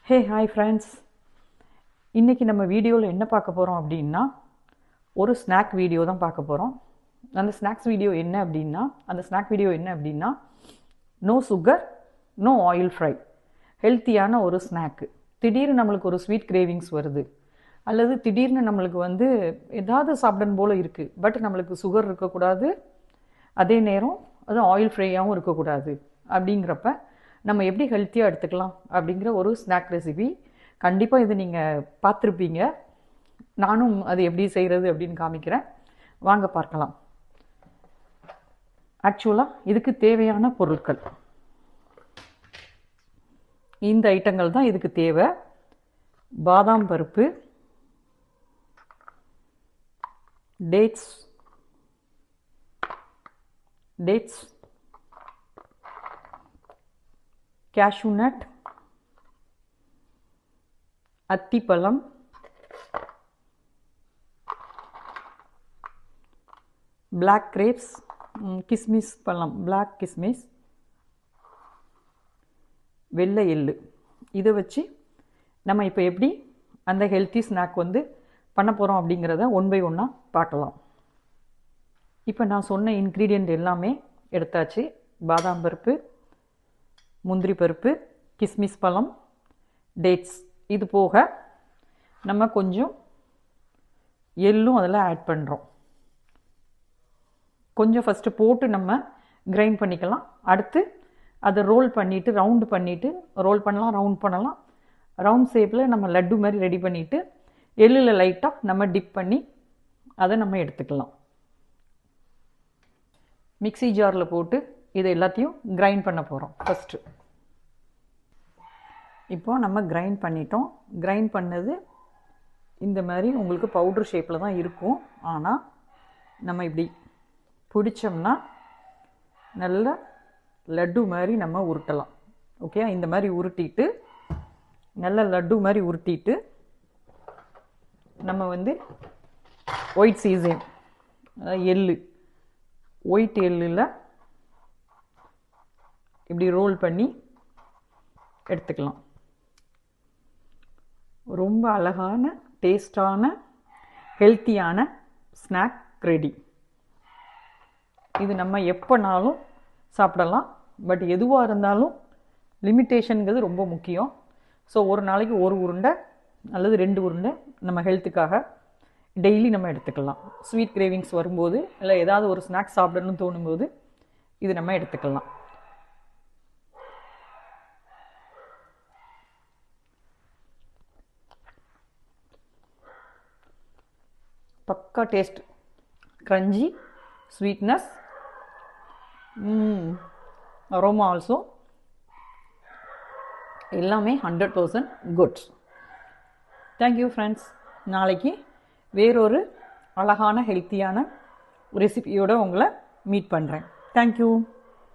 Hey hi friends, இன்றைக்கி நம்ம வீடியோவில் என்ன பார்க்க போகிறோம் அப்படின்னா ஒரு ஸ்நாக் வீடியோ தான் பார்க்க போகிறோம். அந்த ஸ்நாக் வீடியோ என்ன அப்படின்னா no sugar no oil fry, ஹெல்த்தியான ஒரு ஸ்நாக்கு. திடீர்னு நம்மளுக்கு ஒரு ஸ்வீட் கிரேவிங்ஸ் வருது, அல்லது திடீர்னு நம்மளுக்கு ஏதாவது சாப்பிடணும் போல் இருக்குது, பட் நம்மளுக்கு சுகர் இருக்கக்கூடாது, அதே நேரம் அது ஆயில் ஃப்ரையாகவும் இருக்கக்கூடாது. அப்படிங்கிறப்ப நம்ம எப்படி ஹெல்த்தியாக எடுத்துக்கலாம் அப்படிங்கிற ஒரு ஸ்நாக் ரெசிபி. கண்டிப்பாக இது நீங்கள் பார்த்துருப்பீங்க. நானும் அது எப்படி செய்கிறது அப்படின்னு காமிக்கிறேன், வாங்க பார்க்கலாம். ஆக்சுவலாக இதுக்கு தேவையான பொருட்கள் இந்த ஐட்டங்கள் தான் இதுக்கு தேவை. பாதாம் பருப்பு, டேட்ஸ், கேஷ்யூ நட், அத்திப்பழம், பிளாக் கிரேப்ஸ், கிஸ்மிஸ் பழம், பிளாக் கிஸ்மிஸ், வெள்ளை எள்ளு. இதை வச்சு நம்ம இப்போ எப்படி அந்த ஹெல்த்தி ஸ்நாக் பண்ண போகிறோம் அப்படிங்கிறத ஒன் பை ஒன்னாக பார்க்கலாம். இப்போ நான் சொன்ன இன்க்ரீடியண்ட் எல்லாமே எடுத்தாச்சு. பாதாம் பருப்பு, முந்திரி பருப்பு, கிஸ்மிஸ் பழம், டேட்ஸ். இது போக நம்ம கொஞ்சம் எள்ளும் அதில் ஆட் பண்ணுறோம். கொஞ்சம் ஃபஸ்ட்டு போட்டு நம்ம கிரைண்ட் பண்ணிக்கலாம். அடுத்து அதை ரோல் பண்ணிவிட்டு ரவுண்டு பண்ணிவிட்டு ரோல் பண்ணலாம், ரவுண்ட் பண்ணலாம். ரவுண்ட் ஷேப்பில் நம்ம லட்டு மாதிரி ரெடி பண்ணிவிட்டு எள்ளில் லைட்டாக நம்ம டிப் பண்ணி அதை நம்ம எடுத்துக்கலாம். மிக்ஸி ஜாரில் போட்டு இதை எல்லாத்தையும் கிரைண்ட் பண்ண போகிறோம் ஃபஸ்ட்டு. இப்போ நம்ம கிரைண்ட் பண்ணிட்டோம். கிரைண்ட் பண்ணது இந்த மாதிரி உங்களுக்கு பவுட்ரு ஷேப்பில் தான் இருக்கும். ஆனால் நம்ம இப்படி பிடிச்சோம்னா நல்ல லட்டு மாதிரி நம்ம உருட்டலாம். ஓகே, இந்த மாதிரி உருட்டிட்டு நல்ல லட்டு மாதிரி உருட்டிட்டு நம்ம ஒயிட் சீசன், அதாவது எள்ளு, ஒயிட் எள்ளில் இப்படி ரோல் பண்ணி எடுத்துக்கலாம். ரொம்ப அழகான டேஸ்டான ஹெல்த்தியான ஸ்நாக் ரெடி. இது நம்ம எப்போனாலும் சாப்பிடலாம். பட் எதுவாக இருந்தாலும் லிமிட்டேஷனுங்கிறது ரொம்ப முக்கியம். ஸோ ஒரு நாளைக்கு ஒரு உருண்டை அல்லது 2 உருண்டை நம்ம ஹெல்த்துக்காக டெய்லி நம்ம எடுத்துக்கலாம். ஸ்வீட் கிரேவிங்ஸ் வரும்போது இல்லை ஏதாவது ஒரு ஸ்நாக்ஸ் சாப்பிடணும்னு தோணும்போது இது நம்ம எடுத்துக்கலாம். பக்கா taste, crunchy, sweetness, aroma also, எல்லாமே 100% குட். Thank you friends. நாளைக்கு வேறொரு அழகான ஹெல்த்தியான ரெசிபியோடு உங்களை மீட் பண்ணுறேன். தேங்க்யூ.